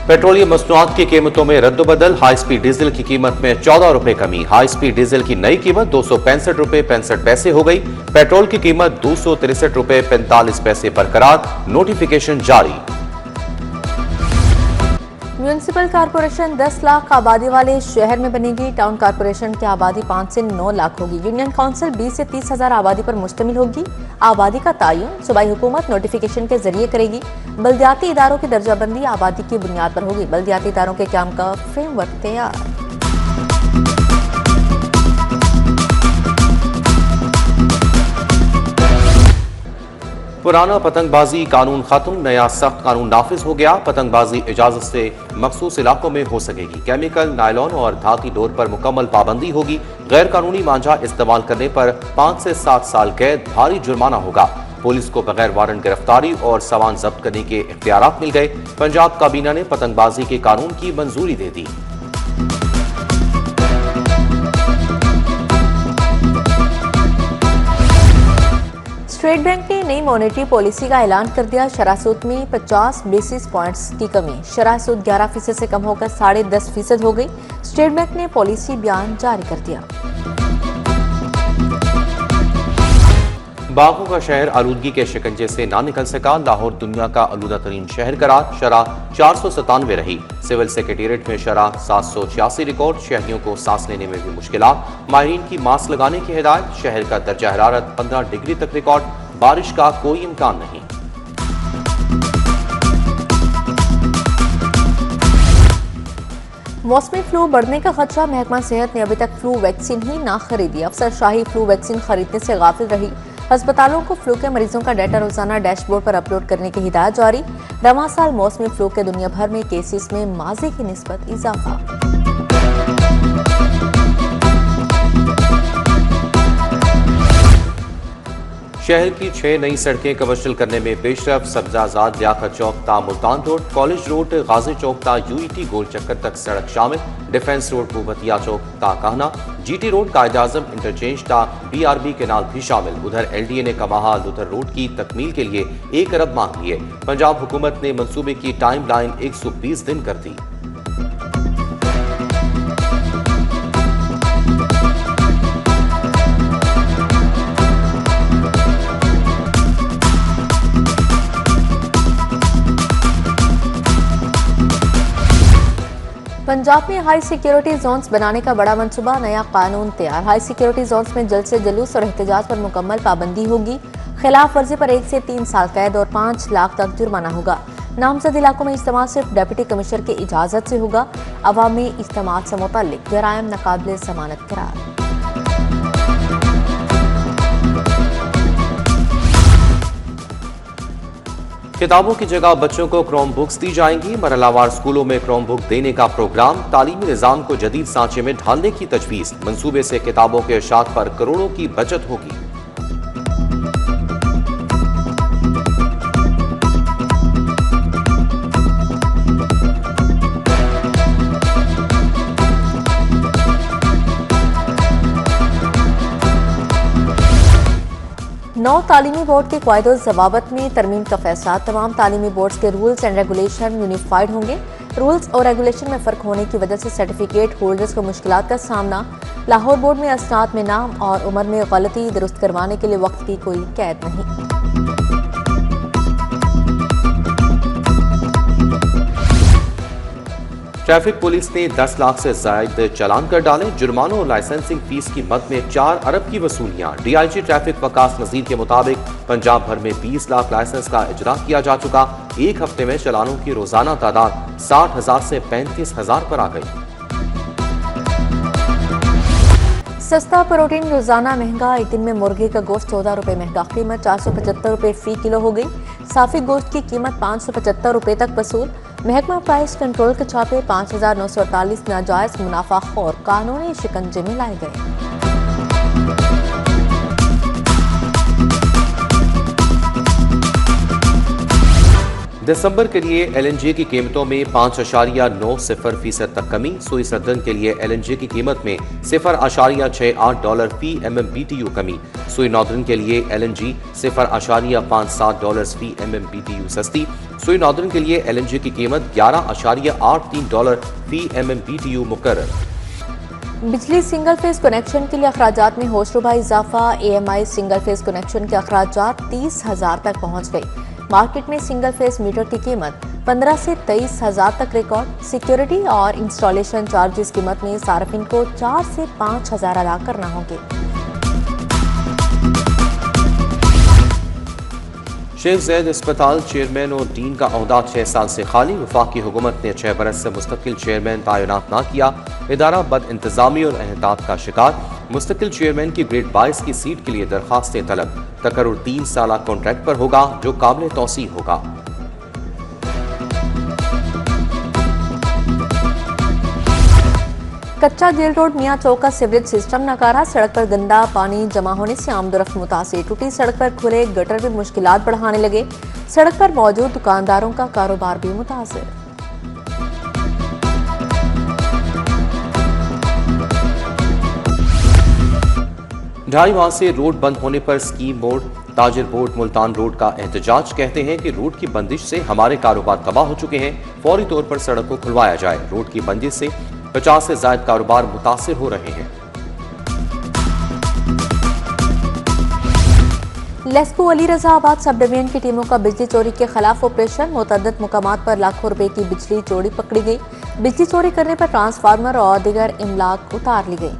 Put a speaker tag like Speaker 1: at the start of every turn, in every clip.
Speaker 1: Petroleum मसनूआत की कीमतों में रद्दबदल, हाई स्पीड डीजल की कीमत में 14 रुपए कमी। हाई स्पीड डीजल की नई कीमत 265 रुपए 65 पैसे हो गई। पेट्रोल की कीमत 263 रुपए 45 पैसे बरकरार। नोटिफिकेशन जारी।
Speaker 2: म्यूनिसिपल कॉरपोरेशन 10 लाख आबादी वाले शहर में बनेगी। टाउन कॉरपोरेशन की आबादी 5 से 9 लाख होगी। यूनियन काउंसिल 20 से 30 हजार आबादी पर मुश्तमिल होगी। आबादी का तयन सूबाई हुकूमत नोटिफिकेशन के जरिए करेगी। बल्दियाती इदारों की दर्जाबंदी आबादी की बुनियाद पर होगी। बल्दियाती इदारों के काम का फ्रेमवर्क तैयार।
Speaker 1: पुराना पतंगबाजी कानून खत्म, नया सख्त कानून नाफिज हो गया। पतंगबाजी इजाजत से मखसूस इलाकों में हो सकेगी। केमिकल, नायलॉन और धाती डोर पर मुकम्मल पाबंदी होगी। गैर कानूनी मांझा इस्तेमाल करने पर 5 से 7 साल कैद, भारी जुर्माना होगा। पुलिस को बगैर वारंट गिरफ्तारी और सामान जब्त करने के इख्तियारात मिल गए। पंजाब काबीना ने पतंगबाजी के कानून की मंजूरी दे दी।
Speaker 2: स्टेट बैंक ने नई मॉनेटरी पॉलिसी का ऐलान कर दिया। शरह सूद में 50 बेसिस पॉइंट्स की कमी। शरह सूद 11% से कम होकर 10.5% हो गई। स्टेट बैंक ने पॉलिसी बयान जारी कर दिया।
Speaker 1: बागों का शहर आलूदगी के शिकंजे से ना निकल सका। लाहौर दुनिया का आलूदा तरीन शहर करार। शरह 497 रही। सिविल सेक्रेटेरिएट में शरह 786 रिकॉर्ड। शहरियों को सांस लेने में भी मुश्किलात। माहिरीन की मास्क लगाने की हिदायत। शहर का दर्जा हरारत 15 डिग्री तक रिकॉर्ड। बारिश का कोई इम्कान नहीं।
Speaker 2: मौसमी फ्लू बढ़ने का खदशा। महकमा सेहत ने अभी तक फ्लू वैक्सीन ही ना खरीदी। अफसरशाही फ्लू वैक्सीन खरीदने से गाफिल रही। अस्पतालों को फ्लू के मरीजों का डाटा रोजाना डैशबोर्ड पर अपलोड करने की हिदायत जारी। रवां साल मौसमी फ्लू के दुनिया भर में केसेस में माजी की निस्बत इजाफा।
Speaker 1: शहर की 6 नई सड़कें कमर्शियल करने में पेशरफ। सब्जाजाद लियाकत चौक ता मुल्तान रोड, कॉलेज रोड गाजी चौक ता यूईटी गोल चक्कर तक सड़क शामिल। डिफेंस रोड भूबतिया चौक ता कहना, जीटी रोड कायद आजम इंटरचेंज ता बीआरबी केनाल भी शामिल। उधर एलडीए ने कमाहा लुथर रोड की तकमील के लिए 1 अरब मांग लिए। पंजाब हुकूमत ने मंसूबे की टाइम लाइन 120 दिन कर दी।
Speaker 2: पंजाब में हाई सिक्योरिटी जोन्स बनाने का बड़ा मंसूबा। नया कानून तैयार। हाई सिक्योरिटी जोन्स में जल्द से जुलूस और एहतजाज पर मुकम्मल पाबंदी होगी। खिलाफ वर्जी पर 1 से 3 साल कैद और 5 लाख तक जुर्माना होगा। नामजद इलाकों में इज्तिमा सिर्फ डिप्टी कमिश्नर की इजाजत से होगा। अवामी इज्तिमा से मुतल्लिक जराइम नाकाबिले जमानत करार।
Speaker 1: किताबों की जगह बच्चों को क्रोम बुक्स दी जाएंगी। मरहलावार स्कूलों में क्रोम बुक देने का प्रोग्राम। तालीमी निज़ाम को जदीद सांचे में ढालने की तजवीज़। मंसूबे से किताबों के इरशाद पर करोड़ों की बचत होगी।
Speaker 2: नौ तालीमी बोर्ड के कायदो ज़वाबत में तरमीम का फैसला। तमाम तालीमी बोर्ड्स के रूल्स एंड रेगुलेशन यूनिफाइड होंगे। रूल्स और रेगुलेशन में फ़र्क होने की वजह से सर्टिफिकेट होल्डर्स को मुश्किलात का सामना। लाहौर बोर्ड में असनाद में नाम और उम्र में गलती दुरुस्त करवाने के लिए वक्त की कोई कैद नहीं।
Speaker 1: ट्रैफिक पुलिस ने 10 लाख से ज्यादा चालान कर डाले। जुर्मानों और लाइसेंसिंग फीस की मद में 4 अरब की वसूलियां। डीआईजी ट्रैफिक वकास नजीर के मुताबिक पंजाब भर में 20 लाख लाइसेंस का इजरा किया जा चुका। एक हफ्ते में चालानों की रोजाना तादाद 60,000 से 35,000 पर आ गई।
Speaker 2: सस्ता प्रोटीन रोजाना महंगा। एक दिन में मुर्गे का गोश्त 14 रुपए महंगा। कीमत 475 रुपए फी किलो हो गई। साफी गोश्त की कीमत 575 रुपए तक वसूल। महकमा प्राइस कंट्रोल के छापे। 5,948 नाजायज मुनाफाखोर कानूनी शिकंजे में लाए गए।
Speaker 1: दिसंबर के लिए एलएनजी की कीमतों में 5.90% तक कमी। सुई सर्दन के लिए एलएनजी की कीमत में $0.68 फी MMBTU कमी। सुई नॉर्दर्न के लिए एलएनजी $0.57 फी MMBTU सस्ती। सुई नॉर्दर्न के लिए एलएनजी की कीमत $11.83 फी MMBTU मुकर्रर।
Speaker 2: बिजली सिंगल फेज कनेक्शन के लिए अखराजात में होशरुबा इजाफा। AMI सिंगल फेज कनेक्शन के अखराजात 30,000 तक पहुंच गई। मार्केट में सिंगल फेज मीटर की कीमत 15 से 23,000 तक रिकॉर्ड। सिक्योरिटी और इंस्टॉलेशन चार्जेस कीमत में सार्फिन को 4 से 5,000 अदा करना होंगे।
Speaker 1: शेख ज़ैद अस्पताल चेयरमैन और डीन का ओहदा 6 साल से खाली। वफाकी हुकूमत ने 6 बरस से मुस्तकिल चेयरमैन तैनात न किया। इदारा बद इंतजामी और एहतियात का शिकार। मुस्तकिल चेयरमैन की ग्रेड 22 की सीट के लिए दरखास्तें तलब। तकर्रुर 3 साल कॉन्ट्रैक्ट पर होगा जो काबिल तौसीह होगा।
Speaker 2: कच्चा जेल रोड मियां चौक का सीवरेज सिस्टम नकारा। सड़क पर गंदा पानी जमा होने से आमदोरफ्त मुतासिर। टूटी सड़क पर खुले गटर भी मुश्किलात बढ़ाने लगे। सड़क पर मौजूद दुकानदारों का कारोबार भी मुतासिर।
Speaker 1: ढाई माह से रोड बंद होने पर स्कीम बोर्ड, ताजिर बोर्ड मुल्तान रोड का एहतजाज। कहते हैं कि रोड की बंदिश से हमारे कारोबार तबाह हो चुके हैं। फौरी तौर पर सड़क को खुलवाया जाए। रोड की बंदिश से 50 से ज्यादा कारोबार मुतासिर हो रहे हैं।
Speaker 2: लेस्को अली रजाबाद सब डिवीजन की टीमों का बिजली चोरी के खिलाफ ऑपरेशन। मुतअद्दिद मुकामात पर लाखों रुपए की बिजली चोरी पकड़ी गई। बिजली चोरी करने पर ट्रांसफार्मर और दीगर इमलाक उतार ली गई।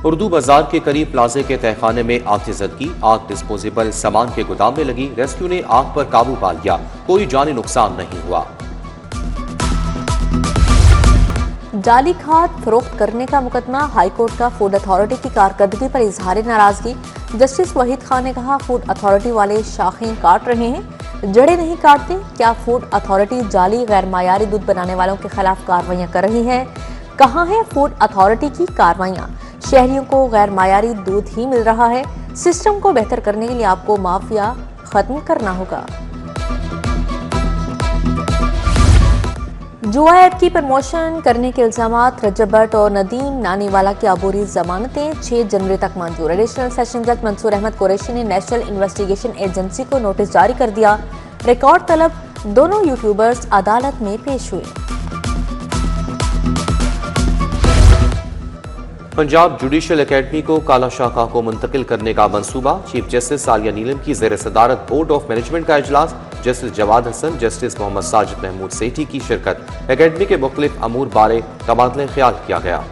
Speaker 1: उर्दू बाजार के करीब प्लाजे के तहखाने में आतिशज़दगी। आग डिस्पोजेबल सामान के गोदाम में लगी। रेस्क्यू ने आग पर काबू पा लिया। कोई जानी नुकसान नहीं हुआ।
Speaker 2: जाली खाद फरोख्त करने का मुकदमा। हाईकोर्ट का फूड अथॉरिटी की कारकर्दगी पर इजहार नाराजगी। जस्टिस वहीद खान ने कहा, फूड अथॉरिटी वाले शाखें काट रहे हैं, जड़ें नहीं काटते। क्या फूड अथॉरिटी जाली गैर मायारी दूध बनाने वालों के खिलाफ कार्रवाइयां कर रही है? कहाँ है फूड अथॉरिटी की कार्रवाइयां? शहरियों को गैर मायारी दूध ही मिल रहा है। सिस्टम को बेहतर करने के लिए आपको माफिया खत्म करना होगा। जुआ ऐप की प्रमोशन करने के इल्जामात। रजब भट्ट और नदीम नानीवाला की अबूरी जमानतें 6 जनवरी तक मंजूर। एडिशनल सेशन जज मंसूर अहमद कुरैशी ने नेशनल इन्वेस्टिगेशन एजेंसी को नोटिस जारी कर दिया। रिकॉर्ड तलब। दोनों यूट्यूबर्स अदालत में पेश हुए।
Speaker 1: पंजाब जुडिशल एकेडमी को काला शाखा को मुंतकिल करने का मंसूबा। चीफ जस्टिस सालिया नीलम की ज़ेर सदारत बोर्ड ऑफ मैनेजमेंट का इजलास। जस्टिस जवाद हसन, जस्टिस मोहम्मद साजिद महमूद सेठी की शिरकत। एकेडमी के मुख्तलिफ अमूर बारे तबादला ख्याल किया गया।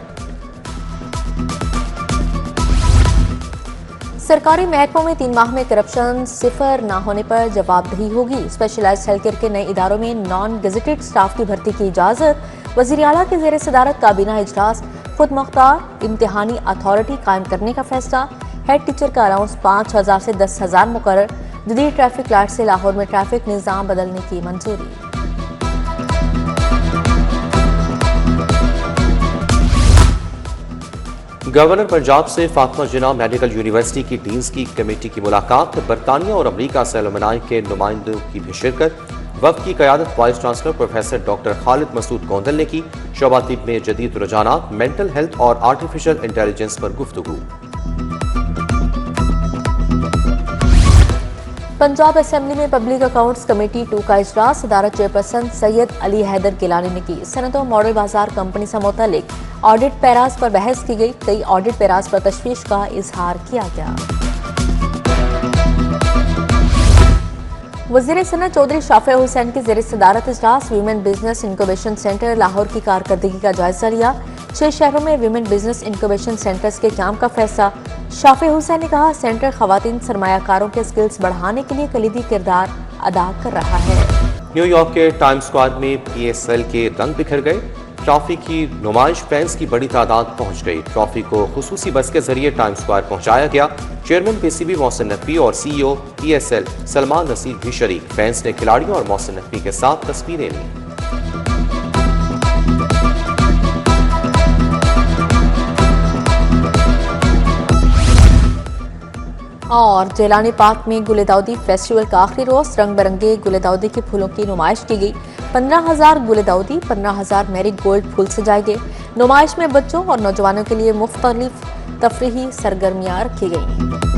Speaker 2: सरकारी महकमों में 3 माह में करप्शन सिफर न होने पर जवाबदेही होगी। स्पेशलाइज्ड हेल्थ केयर के नए इदारों में नॉन गेजेटेड स्टाफ की भर्ती की इजाजत। वजीर आला के ज़ेर सदारत काबीना इजलास। खुद मुख्तार इम्तिहानी अथॉरिटी कायम करने का फैसला। हेड टीचर का अलाउंस 5,000 से 10,000 मुकर्रर। जदीद ट्रैफिक लाइट से लाहौर में ट्रैफिक निज़ाम बदलने की मंजूरी।
Speaker 1: गवर्नर पंजाब से फातिमा जिन्ना मेडिकल यूनिवर्सिटी की डीन्स की कमेटी की मुलाकात। बरतानिया और अमरीका से अलुमनाई के नुमाइंदों की भी शिरकत। वक्त की क़यादत vice chancellor professor doctor Khalid Masood Gondal ने की। शोबा तिब में जदीद रुझानात, मेंटल हेल्थ और आर्टिफिशियल इंटेलिजेंस पर गुफ्तगू।
Speaker 2: पंजाब असेंबली में पब्लिक अकाउंट्स कमेटी 2 का इजलास। सदारत चेयरपर्सन सैयद अली हैदर गिलानी ने की। सनत और मॉडल बाजार कंपनी से मुतल्लिक ऑडिट पैराज पर बहस की गई। कई ऑडिट पैराज पर तशवीश का इजहार किया गया। वज़ीर सनत चौधरी शाफे हुसैन की ज़ेर सदारत इजलास। Women business incubation centre Lahore की कारकर्दगी का जायजा लिया। 6 शहरों में वीमेन बिजनेस इंक्यूबेशन सेंटर्स के काम का फैसला। शाफे हुसैन ने कहा, सेंटर खवातीन सरमायाकारों के स्किल्स बढ़ाने के लिए कलीदी किरदार अदा कर रहा है।
Speaker 1: न्यूयॉर्क के टाइम्स स्क्वायर में PSL के रंग बिखर गए। ट्रॉफी की नुमाइश, फैंस की बड़ी तादाद पहुंच गई। ट्रॉफी को खुसूसी बस के जरिए टाइम्स स्क्वायर पहुंचाया गया। चेयरमैन PCB मोहसिन नकवी और CEO PSL सलमान नसीर भी शरीक। फैंस ने खिलाड़ियों और मोहसिन नकवी के साथ तस्वीरें ली।
Speaker 2: और जेलानी पार्क में गुलेदाउदी फेस्टिवल का आखिरी रोज रंग बिरंगे गुलेदाउदी के फूलों की नुमाइश की गई। 15,000 गुलेदाउदी, 15,000 मैरीगोल्ड फूल सजाए गए। नुमाइश में बच्चों और नौजवानों के लिए मुख्तलिफ तफरीही सरगर्मियां रखी गई।